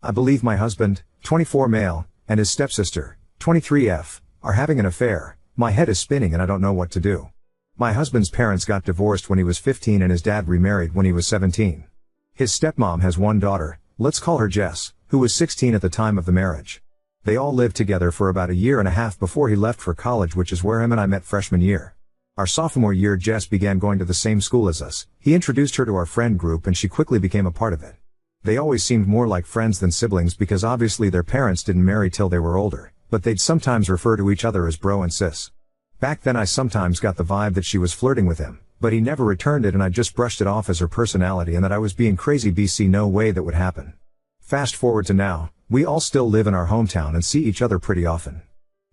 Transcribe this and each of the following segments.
I believe my husband, 24 male, and his stepsister, 23F, are having an affair. My head is spinning and I don't know what to do. My husband's parents got divorced when he was 15 and his dad remarried when he was 17. His stepmom has one daughter, let's call her Jess, who was 16 at the time of the marriage. They all lived together for about a year and a half before he left for college, which is where him and I met freshman year. Our sophomore year, Jess began going to the same school as us. He introduced her to our friend group and she quickly became a part of it. They always seemed more like friends than siblings because obviously their parents didn't marry till they were older, but they'd sometimes refer to each other as bro and sis. Back then I sometimes got the vibe that she was flirting with him, but he never returned it and I just brushed it off as her personality and that I was being crazy. BC, no way that would happen. Fast forward to now, we all still live in our hometown and see each other pretty often.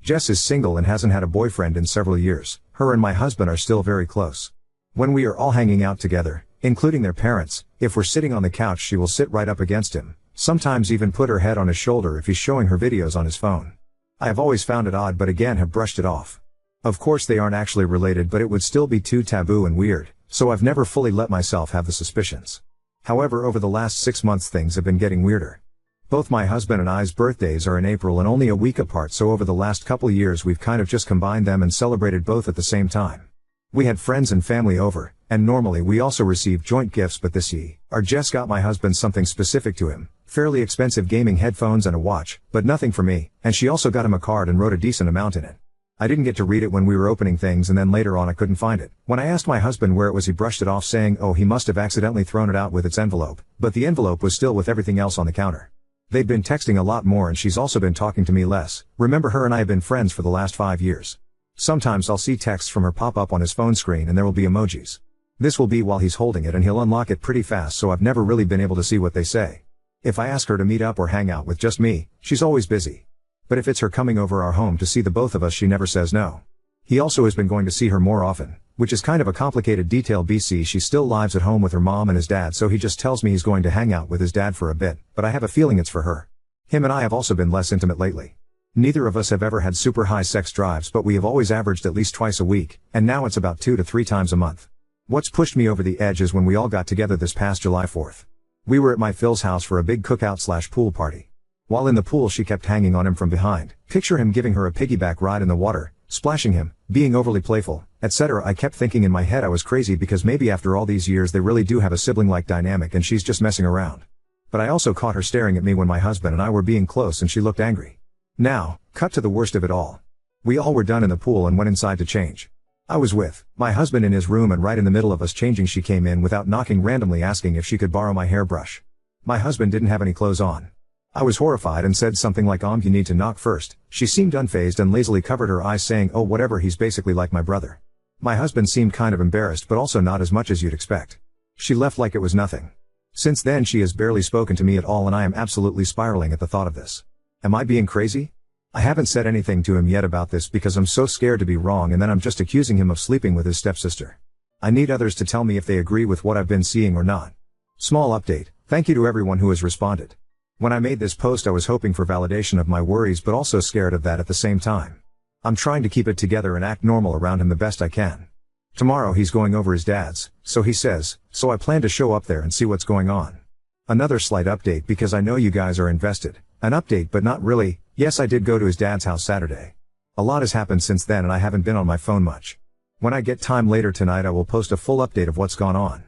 Jess is single and hasn't had a boyfriend in several years. Her and my husband are still very close. When we are all hanging out together, including their parents, if we're sitting on the couch she will sit right up against him, sometimes even put her head on his shoulder if he's showing her videos on his phone. I have always found it odd but again have brushed it off. Of course they aren't actually related but it would still be too taboo and weird, so I've never fully let myself have the suspicions. However, over the last 6 months things have been getting weirder. Both my husband and I's birthdays are in April and only a week apart, so over the last couple years we've kind of just combined them and celebrated both at the same time. We had friends and family over, and normally we also receive joint gifts, but this year, Jess got my husband something specific to him, fairly expensive gaming headphones and a watch, but nothing for me, and she also got him a card and wrote a decent amount in it. I didn't get to read it when we were opening things and then later on I couldn't find it. When I asked my husband where it was he brushed it off saying oh he must have accidentally thrown it out with its envelope, but the envelope was still with everything else on the counter. They'd been texting a lot more and she's also been talking to me less. Remember, her and I have been friends for the last 5 years. Sometimes I'll see texts from her pop up on his phone screen and there will be emojis. This will be while he's holding it and he'll unlock it pretty fast, so I've never really been able to see what they say. If I ask her to meet up or hang out with just me, she's always busy. But if it's her coming over our home to see the both of us, she never says no. He also has been going to see her more often, which is kind of a complicated detail. BC, she still lives at home with her mom and his dad, so he just tells me he's going to hang out with his dad for a bit, but I have a feeling it's for her. Him and I have also been less intimate lately. Neither of us have ever had super high sex drives, but we have always averaged at least twice a week, and now it's about 2 to 3 times a month. What's pushed me over the edge is when we all got together this past July 4th. We were at my Phil's house for a big cookout/pool party. While in the pool she kept hanging on him from behind. Picture him giving her a piggyback ride in the water, splashing him, being overly playful, etc. I kept thinking in my head I was crazy because maybe after all these years they really do have a sibling-like dynamic and she's just messing around. But I also caught her staring at me when my husband and I were being close and she looked angry. Now, cut to the worst of it all. We all were done in the pool and went inside to change. I was with my husband in his room, and right in the middle of us changing she came in without knocking, randomly asking if she could borrow my hairbrush. My husband didn't have any clothes on. I was horrified and said something like you need to knock first. She seemed unfazed and lazily covered her eyes saying oh whatever, he's basically like my brother. My husband seemed kind of embarrassed but also not as much as you'd expect. She left like it was nothing. Since then she has barely spoken to me at all and I am absolutely spiraling at the thought of this. Am I being crazy? I haven't said anything to him yet about this because I'm so scared to be wrong and then I'm just accusing him of sleeping with his stepsister. I need others to tell me if they agree with what I've been seeing or not. Small update, thank you to everyone who has responded. When I made this post I was hoping for validation of my worries but also scared of that at the same time. I'm trying to keep it together and act normal around him the best I can. Tomorrow he's going over his dad's, so he says, so I plan to show up there and see what's going on. Another slight update because I know you guys are invested. An update but not really. Yes, I did go to his dad's house Saturday. A lot has happened since then and I haven't been on my phone much. When I get time later tonight I will post a full update of what's gone on.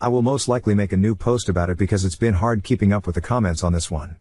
I will most likely make a new post about it because it's been hard keeping up with the comments on this one.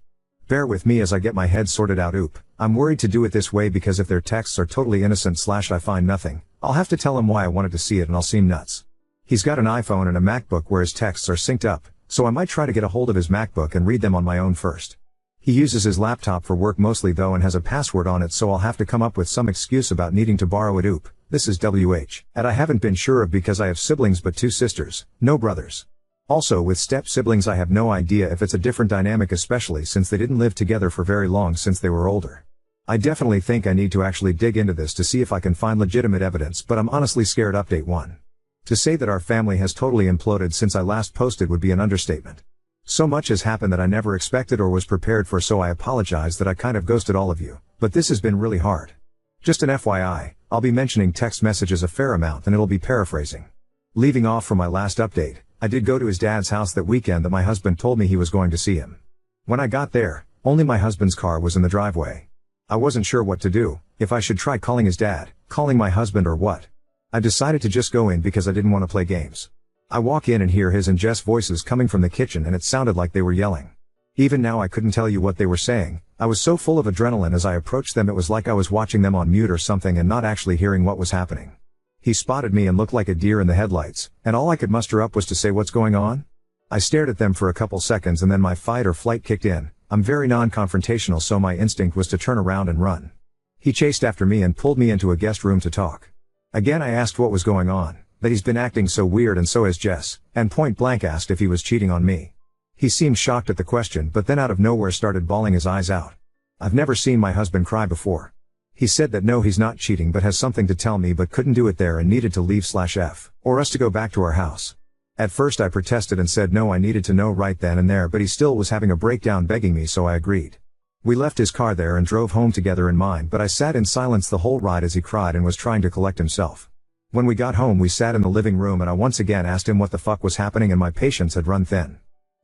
Bear with me as I get my head sorted out. I'm worried to do it this way because if their texts are totally innocent / I find nothing, I'll have to tell him why I wanted to see it and I'll seem nuts. He's got an iPhone and a MacBook where his texts are synced up, so I might try to get a hold of his MacBook and read them on my own first. He uses his laptop for work mostly though and has a password on it, so I'll have to come up with some excuse about needing to borrow it. This is WH, and I haven't been sure of because I have siblings but 2 sisters, no brothers. Also with step siblings I have no idea if it's a different dynamic, especially since they didn't live together for very long since they were older. I definitely think I need to actually dig into this to see if I can find legitimate evidence, but I'm honestly scared. Update 1. To say that our family has totally imploded since I last posted would be an understatement. So much has happened that I never expected or was prepared for, so I apologize that I kind of ghosted all of you, but this has been really hard. Just an FYI, I'll be mentioning text messages a fair amount and it'll be paraphrasing. Leaving off from my last update, I did go to his dad's house that weekend that my husband told me he was going to see him. When I got there, only my husband's car was in the driveway. I wasn't sure what to do, if I should try calling his dad, calling my husband or what. I decided to just go in because I didn't want to play games. I walk in and hear his and Jess' voices coming from the kitchen and it sounded like they were yelling. Even now I couldn't tell you what they were saying. I was so full of adrenaline as I approached them it was like I was watching them on mute or something and not actually hearing what was happening. He spotted me and looked like a deer in the headlights, and all I could muster up was to say, "What's going on?" I stared at them for a couple seconds and then my fight or flight kicked in. I'm very non-confrontational so my instinct was to turn around and run. He chased after me and pulled me into a guest room to talk. Again I asked what was going on, that he's been acting so weird and so has Jess, and point blank asked if he was cheating on me. He seemed shocked at the question but then out of nowhere started bawling his eyes out. I've never seen my husband cry before. He said that no, he's not cheating but has something to tell me but couldn't do it there and needed to leave/F, or us to go back to our house. At first I protested and said no, I needed to know right then and there, but he still was having a breakdown begging me, so I agreed. We left his car there and drove home together in mine, but I sat in silence the whole ride as he cried and was trying to collect himself. When we got home we sat in the living room and I once again asked him what the fuck was happening and my patience had run thin.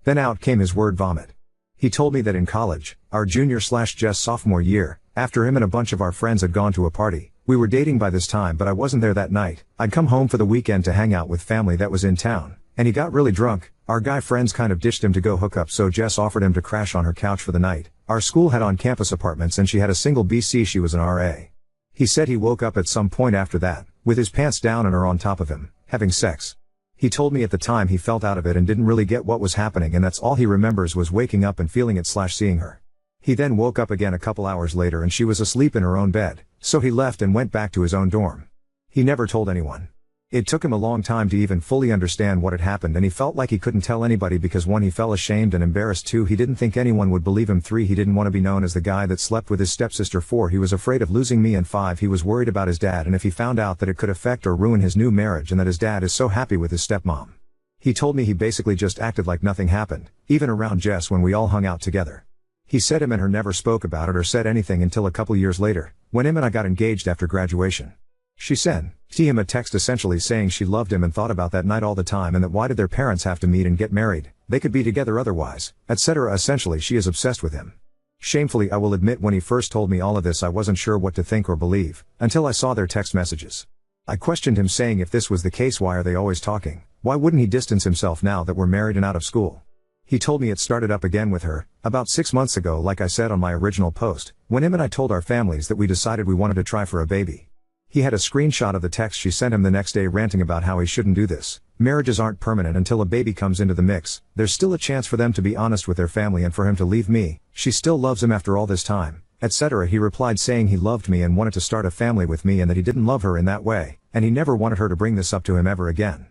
Then out came his word vomit. He told me that in college, our junior/Jess sophomore year, after him and a bunch of our friends had gone to a party, we were dating by this time but I wasn't there that night. I'd come home for the weekend to hang out with family that was in town, and he got really drunk. Our guy friends kind of ditched him to go hook up, so Jess offered him to crash on her couch for the night. Our school had on-campus apartments and she had a single BC, she was an RA. He said he woke up at some point after that, with his pants down and her on top of him, having sex. He told me at the time he felt out of it and didn't really get what was happening and that's all he remembers was waking up and feeling it/seeing her. He then woke up again a couple hours later and she was asleep in her own bed, so he left and went back to his own dorm. He never told anyone. It took him a long time to even fully understand what had happened and he felt like he couldn't tell anybody because 1, he felt ashamed and embarrassed. 2, he didn't think anyone would believe him. 3, he didn't want to be known as the guy that slept with his stepsister. 4, he was afraid of losing me. And 5, he was worried about his dad and if he found out that it could affect or ruin his new marriage and that his dad is so happy with his stepmom. He told me he basically just acted like nothing happened, even around Jess when we all hung out together. He said him and her never spoke about it or said anything until a couple years later, when him and I got engaged after graduation. She sent him a text essentially saying she loved him and thought about that night all the time and that why did their parents have to meet and get married, they could be together otherwise, etc. Essentially she is obsessed with him. Shamefully I will admit when he first told me all of this I wasn't sure what to think or believe, until I saw their text messages. I questioned him saying if this was the case why are they always talking, why wouldn't he distance himself now that we're married and out of school? He told me it started up again with her, about 6 months ago like I said on my original post, when him and I told our families that we decided we wanted to try for a baby. He had a screenshot of the text she sent him the next day ranting about how he shouldn't do this. Marriages aren't permanent until a baby comes into the mix, there's still a chance for them to be honest with their family and for him to leave me, she still loves him after all this time, etc. He replied saying he loved me and wanted to start a family with me and that he didn't love her in that way, and he never wanted her to bring this up to him ever again.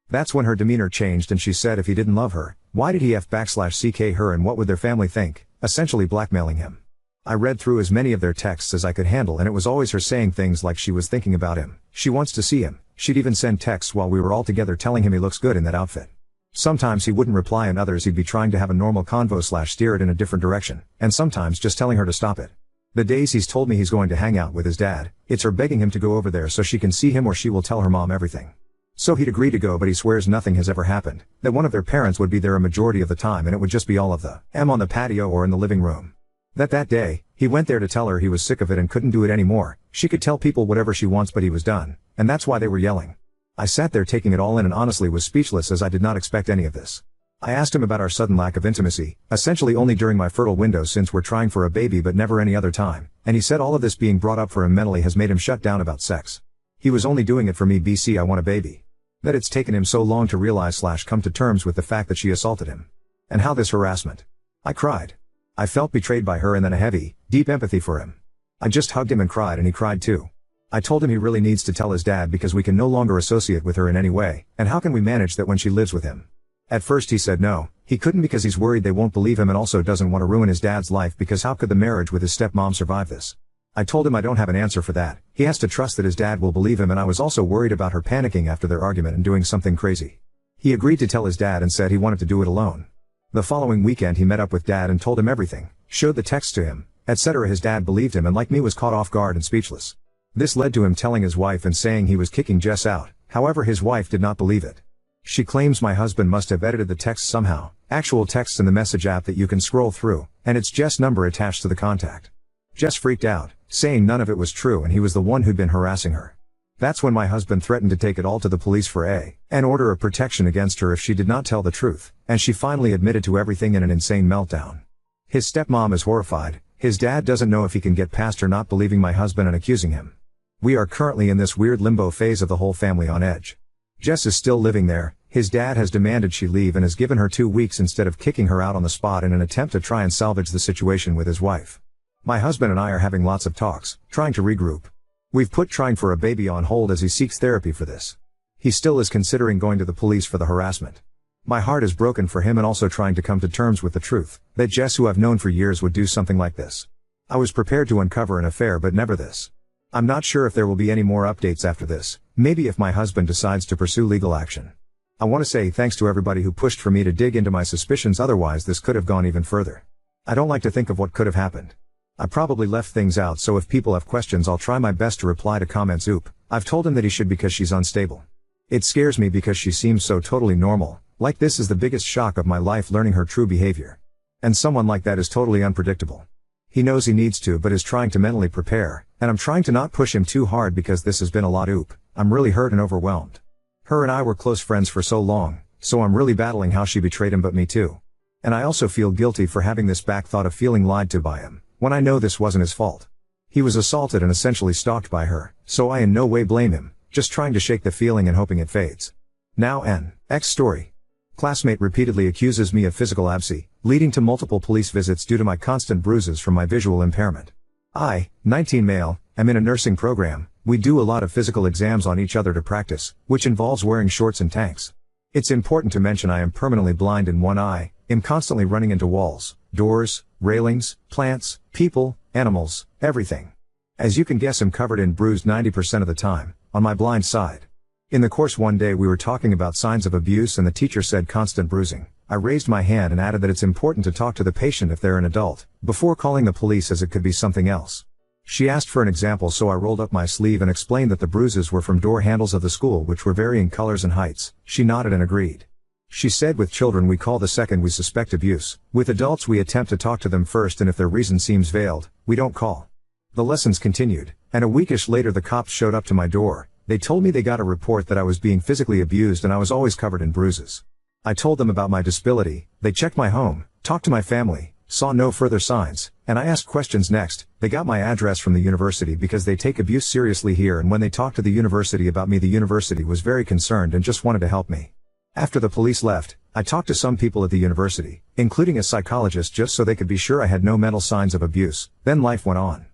That's when her demeanor changed and she said if he didn't love her, why did he f/ck her and what would their family think, essentially blackmailing him. I read through as many of their texts as I could handle and it was always her saying things like she was thinking about him, she wants to see him, she'd even send texts while we were all together telling him he looks good in that outfit. Sometimes he wouldn't reply and others he'd be trying to have a normal convo/steer it in a different direction, and sometimes just telling her to stop it. The days he's told me he's going to hang out with his dad, it's her begging him to go over there so she can see him or she will tell her mom everything. So he'd agree to go but he swears nothing has ever happened, that one of their parents would be there a majority of the time and it would just be all of them on the patio or in the living room. That day, he went there to tell her he was sick of it and couldn't do it anymore, she could tell people whatever she wants but he was done, and that's why they were yelling. I sat there taking it all in and honestly was speechless as I did not expect any of this. I asked him about our sudden lack of intimacy, essentially only during my fertile window since we're trying for a baby but never any other time, and he said all of this being brought up for him mentally has made him shut down about sex. He was only doing it for me BC I want a baby. That it's taken him so long to realize/come to terms with the fact that she assaulted him. And how this harassment. I cried. I felt betrayed by her and then a heavy, deep empathy for him. I just hugged him and cried and he cried too. I told him he really needs to tell his dad because we can no longer associate with her in any way, and how can we manage that when she lives with him? At first he said no, he couldn't because he's worried they won't believe him and also doesn't want to ruin his dad's life because how could the marriage with his stepmom survive this? I told him I don't have an answer for that, he has to trust that his dad will believe him and I was also worried about her panicking after their argument and doing something crazy. He agreed to tell his dad and said he wanted to do it alone. The following weekend he met up with dad and told him everything, showed the text to him, etc. His dad believed him and like me was caught off guard and speechless. This led to him telling his wife and saying he was kicking Jess out, however his wife did not believe it. She claims my husband must have edited the text somehow, actual texts in the message app that you can scroll through, and it's Jess' number attached to the contact. Jess freaked out, saying none of it was true and he was the one who'd been harassing her. That's when my husband threatened to take it all to the police for an order of protection against her if she did not tell the truth, and she finally admitted to everything in an insane meltdown. His stepmom is horrified, his dad doesn't know if he can get past her not believing my husband and accusing him. We are currently in this weird limbo phase of the whole family on edge. Jess is still living there, his dad has demanded she leave and has given her 2 weeks instead of kicking her out on the spot in an attempt to try and salvage the situation with his wife. My husband and I are having lots of talks, trying to regroup. We've put trying for a baby on hold as he seeks therapy for this. He still is considering going to the police for the harassment. My heart is broken for him and also trying to come to terms with the truth, that Jess, who I've known for years, would do something like this. I was prepared to uncover an affair but never this. I'm not sure if there will be any more updates after this, maybe if my husband decides to pursue legal action. I want to say thanks to everybody who pushed for me to dig into my suspicions, otherwise this could have gone even further. I don't like to think of what could have happened. I probably left things out, so if people have questions I'll try my best to reply to comments. I've told him that he should because she's unstable. It scares me because she seems so totally normal, like this is the biggest shock of my life, learning her true behavior. And someone like that is totally unpredictable. He knows he needs to but is trying to mentally prepare, and I'm trying to not push him too hard because this has been a lot. I'm really hurt and overwhelmed. Her and I were close friends for so long, so I'm really battling how she betrayed him, but me too. And I also feel guilty for having this back thought of feeling lied to by him, when I know this wasn't his fault. He was assaulted and essentially stalked by her, so I in no way blame him, just trying to shake the feeling and hoping it fades. Now an X story. Classmate repeatedly accuses me of physical abscess, leading to multiple police visits due to my constant bruises from my visual impairment. I, 19 male, am in a nursing program. We do a lot of physical exams on each other to practice, which involves wearing shorts and tanks. It's important to mention I am permanently blind in one eye, am constantly running into walls, doors, railings, plants, people, animals, everything. As you can guess, I'm covered in bruised 90% of the time, on my blind side. In the course one day we were talking about signs of abuse and the teacher said constant bruising. I raised my hand and added that it's important to talk to the patient if they're an adult, before calling the police, as it could be something else. She asked for an example, so I rolled up my sleeve and explained that the bruises were from door handles of the school, which were varying colors and heights. She nodded and agreed. She said with children we call the second we suspect abuse, with adults we attempt to talk to them first, and if their reason seems veiled, we don't call. The lessons continued, and a weekish later the cops showed up to my door. They told me they got a report that I was being physically abused and I was always covered in bruises. I told them about my disability, they checked my home, talked to my family, saw no further signs, and I asked questions next. They got my address from the university because they take abuse seriously here, and when they talked to the university about me, the university was very concerned and just wanted to help me. After the police left, I talked to some people at the university, including a psychologist, just so they could be sure I had no mental signs of abuse. Then life went on.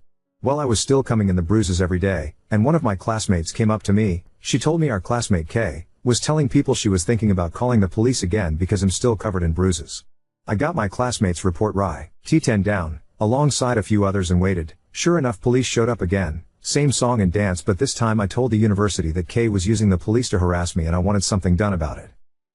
Well, I was still coming in the bruises every day, and one of my classmates came up to me. She told me our classmate Kay was telling people she was thinking about calling the police again because I'm still covered in bruises. I got my classmate's report right, T10 down, alongside a few others, and waited. Sure enough, police showed up again, same song and dance, but this time I told the university that Kay was using the police to harass me and I wanted something done about it.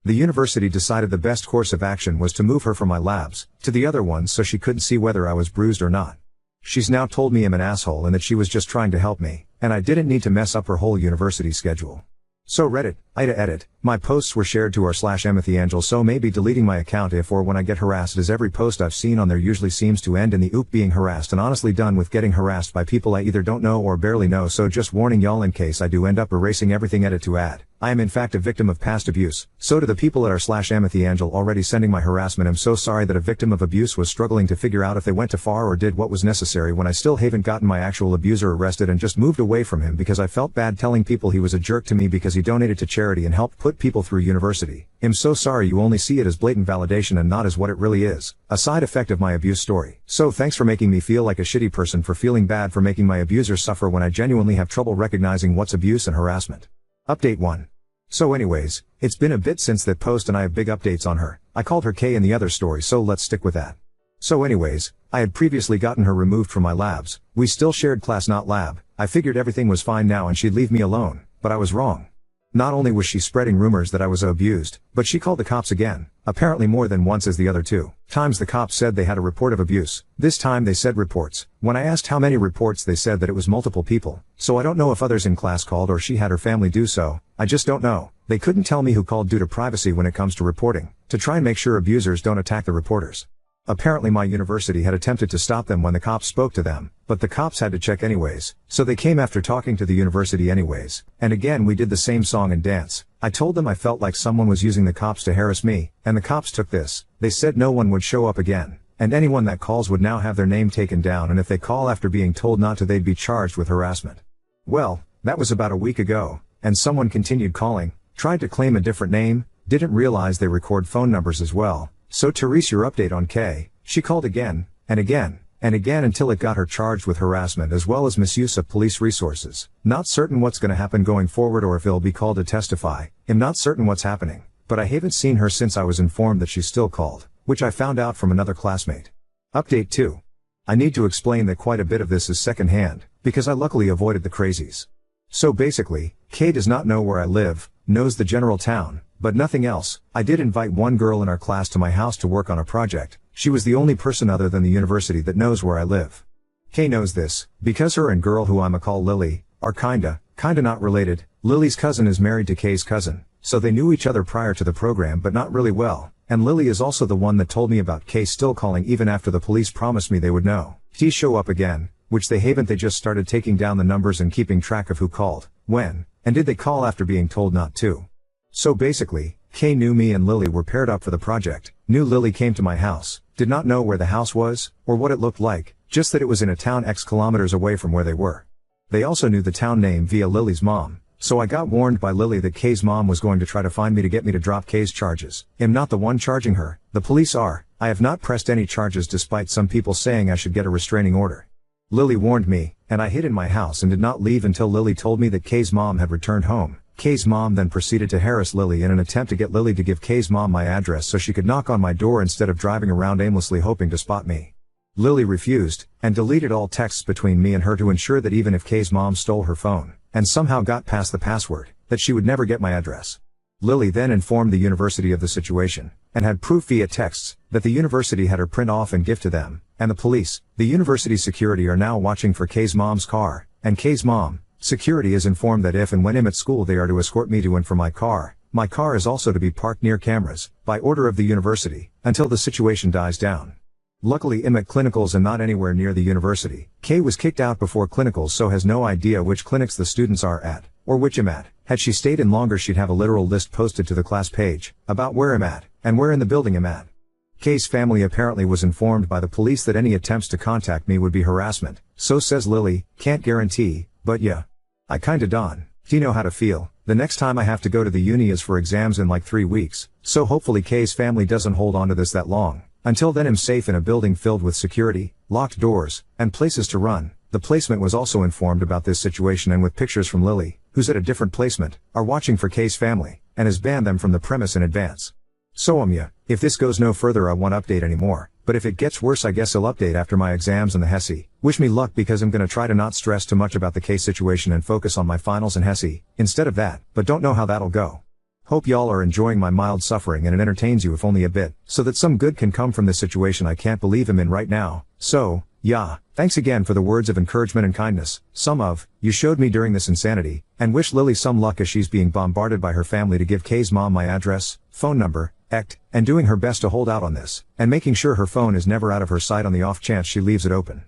The university decided the best course of action was to move her from my labs to the other ones so she couldn't see whether I was bruised or not. She's now told me I'm an asshole and that she was just trying to help me, and I didn't need to mess up her whole university schedule. So Reddit, Ida edit, my posts were shared to r/EmpathyAngel, so maybe deleting my account if or when I get harassed, as every post I've seen on there usually seems to end in the being harassed, and honestly done with getting harassed by people I either don't know or barely know, so just warning y'all in case I do end up erasing everything. Edit to add, I am in fact a victim of past abuse, so to the people at r/EmpathyAngel already sending my harassment, I'm so sorry that a victim of abuse was struggling to figure out if they went too far or did what was necessary when I still haven't gotten my actual abuser arrested and just moved away from him because I felt bad telling people he was a jerk to me because he donated to charity and helped put people through university. I'm so sorry you only see it as blatant validation and not as what it really is, a side effect of my abuse story. So thanks for making me feel like a shitty person for feeling bad for making my abuser suffer when I genuinely have trouble recognizing what's abuse and harassment. Update 1. So anyways, it's been a bit since that post and I have big updates on her. I called her Kay in the other story, so let's stick with that. So anyways, I had previously gotten her removed from my labs. We still shared class, not lab. I figured everything was fine now and she'd leave me alone, but I was wrong. Not only was she spreading rumors that I was abused, but she called the cops again, apparently more than once as the other two times the cops said they had a report of abuse. This time they said reports. When I asked how many reports, they said that it was multiple people. So I don't know if others in class called or she had her family do so. I just don't know. They couldn't tell me who called due to privacy when it comes to reporting, to try and make sure abusers don't attack the reporters. Apparently my university had attempted to stop them when the cops spoke to them, but the cops had to check anyways, so they came after talking to the university anyways, and again we did the same song and dance. I told them I felt like someone was using the cops to harass me, and the cops took this. They said no one would show up again, and anyone that calls would now have their name taken down, and if they call after being told not to, they'd be charged with harassment. Well, that was about a week ago, and someone continued calling, tried to claim a different name, didn't realize they record phone numbers as well. So Therese, your update on Kay. She called again, and again, and again until it got her charged with harassment as well as misuse of police resources. Not certain what's gonna happen going forward or if he'll be called to testify. I'm not certain what's happening, but I haven't seen her since I was informed that she's still called, which I found out from another classmate. Update 2. I need to explain that quite a bit of this is secondhand, because I luckily avoided the crazies. So basically, Kay does not know where I live, knows the general town, but nothing else. I did invite one girl in our class to my house to work on a project. She was the only person other than the university that knows where I live. Kay knows this, because her and girl who I'ma call Lily, are kinda not related. Lily's cousin is married to Kay's cousin, so they knew each other prior to the program but not really well, and Lily is also the one that told me about Kay still calling even after the police promised me they would know. He show up again, which they haven't. They just started taking down the numbers and keeping track of who called, when, and did they call after being told not to. So basically, Kay knew me and Lily were paired up for the project, knew Lily came to my house, did not know where the house was, or what it looked like, just that it was in a town X kilometers away from where they were. They also knew the town name via Lily's mom, so I got warned by Lily that Kay's mom was going to try to find me to get me to drop Kay's charges. I'm not the one charging her, the police are. I have not pressed any charges despite some people saying I should get a restraining order. Lily warned me, and I hid in my house and did not leave until Lily told me that Kay's mom had returned home. Kay's mom then proceeded to harass Lily in an attempt to get Lily to give Kay's mom my address so she could knock on my door instead of driving around aimlessly hoping to spot me. Lily refused, and deleted all texts between me and her to ensure that even if Kay's mom stole her phone, and somehow got past the password, that she would never get my address. Lily then informed the university of the situation, and had proof via texts, that the university had her print off and give to them, and the police, the university security are now watching for Kay's mom's car, and Kay's mom, security is informed that if and when I'm at school they are to escort me to and from my car. My car is also to be parked near cameras, by order of the university, until the situation dies down. Luckily I'm at clinicals and not anywhere near the university. Kay was kicked out before clinicals so has no idea which clinics the students are at, or which I'm at. Had she stayed in longer she'd have a literal list posted to the class page, about where I'm at, and where in the building I'm at. Kay's family apparently was informed by the police that any attempts to contact me would be harassment, so says Lily, can't guarantee, but yeah. I kinda don't know how to feel. The next time I have to go to the uni is for exams in like 3 weeks, so hopefully Kay's family doesn't hold on to this that long. Until then I'm safe in a building filled with security, locked doors, and places to run. The placement was also informed about this situation and with pictures from Lily, who's at a different placement, are watching for Kay's family, and has banned them from the premise in advance. So yeah, if this goes no further I won't update anymore, but if it gets worse I guess I'll update after my exams and the HESI. Wish me luck because I'm gonna try to not stress too much about the Kay situation and focus on my finals and HESI, instead of that, but don't know how that'll go. Hope y'all are enjoying my mild suffering and it entertains you if only a bit, so that some good can come from this situation I can't believe I'm in right now. So, yeah, thanks again for the words of encouragement and kindness, some of you showed me during this insanity, and wish Lily some luck as she's being bombarded by her family to give Kay's mom my address, phone number, and doing her best to hold out on this, and making sure her phone is never out of her sight on the off chance she leaves it open.